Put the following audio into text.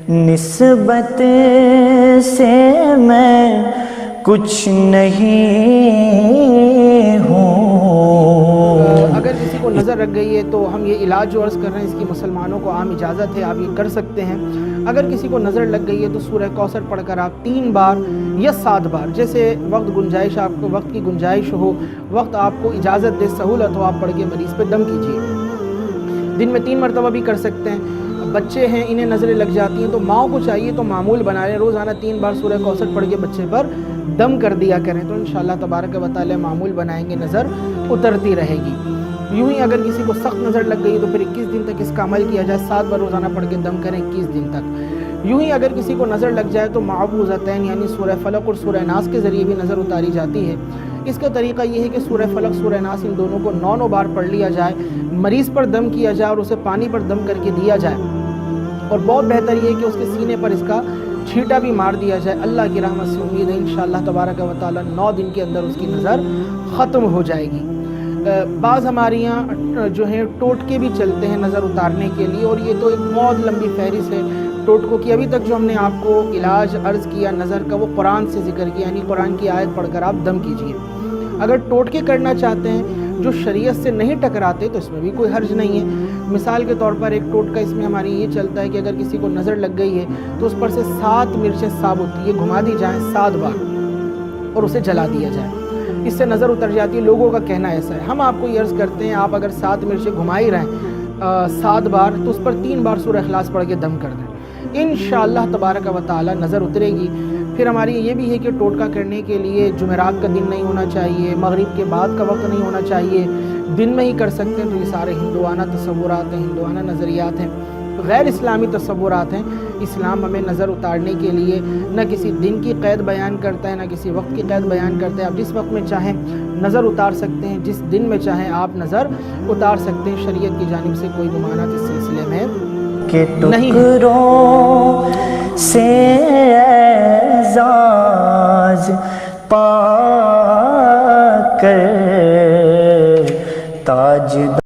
نسبت سے میں کچھ نہیں ہوں۔ اگر کسی کو نظر لگ گئی ہے تو ہم یہ علاج جو عرض کر رہے ہیں اس کی مسلمانوں کو عام اجازت ہے، آپ یہ کر سکتے ہیں۔ اگر کسی کو نظر لگ گئی ہے تو سورہ کوثر پڑھ کر آپ 3 بار یا 7 بار، جیسے وقت گنجائش، آپ کو وقت کی گنجائش ہو، وقت آپ کو اجازت دے، سہولت ہو، آپ پڑھ کے مریض پہ دم کیجیے۔ دن میں 3 مرتبہ بھی کر سکتے ہیں۔ بچے ہیں انہیں نظریں لگ جاتی ہیں تو ماؤں کو چاہیے تو معمول بنا لیں، روزانہ 3 بار سورہ کوثر پڑھ کے بچے پر دم کر دیا کریں، تو انشاءاللہ تبارک و تعالی معمول بنائیں گے، نظر اترتی رہے گی۔ یوں ہی اگر کسی کو سخت نظر لگ گئی تو پھر 21 دن تک اس کا عمل کیا جائے، 7 بار روزانہ پڑھ کے دم کریں 21 دن تک۔ یوں ہی اگر کسی کو نظر لگ جائے تو معوذتین یعنی سورہ فلق اور سورہ ناس کے ذریعے بھی نظر اتاری جاتی ہے۔ اس کا طریقہ یہ ہے کہ سورہ فلق، سورہ ناس ان دونوں کو 9 بار پڑھ لیا جائے، مریض پر دم کیا جائے اور اسے پانی پر دم کر کے دیا جائے، اور بہت بہتر یہ ہے کہ اس کے سینے پر اس کا چھینٹا بھی مار دیا جائے۔ اللہ کی رحمت سے امید ہے انشاءاللہ تبارک و تعالی 9 دن کے اندر اس کی نظر ختم ہو جائے گی۔ بعض ہمارے یہاں جو ہیں ٹوٹکے بھی چلتے ہیں نظر اتارنے کے لیے، اور یہ تو ایک بہت لمبی فہرست ہے ٹوٹکوں کی۔ ابھی تک جو ہم نے آپ کو علاج عرض کیا نظر کا، وہ قرآن سے ذکر کیا، یعنی قرآن کی آیت پڑھ کر آپ دم کیجئے۔ اگر ٹوٹکے کرنا چاہتے ہیں جو شریعت سے نہیں ٹکراتے تو اس میں بھی کوئی حرج نہیں ہے۔ مثال کے طور پر ایک ٹوٹکا اس میں ہماری یہ چلتا ہے کہ اگر کسی کو نظر لگ گئی ہے تو اس پر سے 7 مرچیں ثابت یہ گھما دی جائیں 7 بار اور اسے جلا دیا جائے، اس سے نظر اتر جاتی ہے۔ لوگوں کا کہنا ایسا ہے، ہم آپ کو یہ عرض کرتے ہیں آپ اگر 7 مرچیں گھما ہی رہیں 7 بار تو اس پر 3 بار سورہ اخلاص پڑھ کے دم کر دیں، انشاءاللہ تبارک و تعالی نظر اترے گی۔ پھر ہماری یہ بھی ہے کہ ٹوٹکا کرنے کے لیے جمعرات کا دن نہیں ہونا چاہیے، مغرب کے بعد کا وقت نہیں ہونا چاہیے، دن میں ہی کر سکتے ہیں۔ تو یہ سارے ہندوانہ تصورات ہیں، ہندوانہ نظریات ہیں، غیر اسلامی تصورات ہیں۔ اسلام ہمیں نظر اتارنے کے لیے نہ کسی دن کی قید بیان کرتا ہے، نہ کسی وقت کی قید بیان کرتا ہے۔ آپ جس وقت میں چاہیں نظر اتار سکتے ہیں، جس دن میں چاہیں آپ نظر اتار سکتے ہیں، شریعت کی جانب سے کوئی گمانات اس سلسلے میں کہ ٹکڑوں سے اعزاز پا کر تاج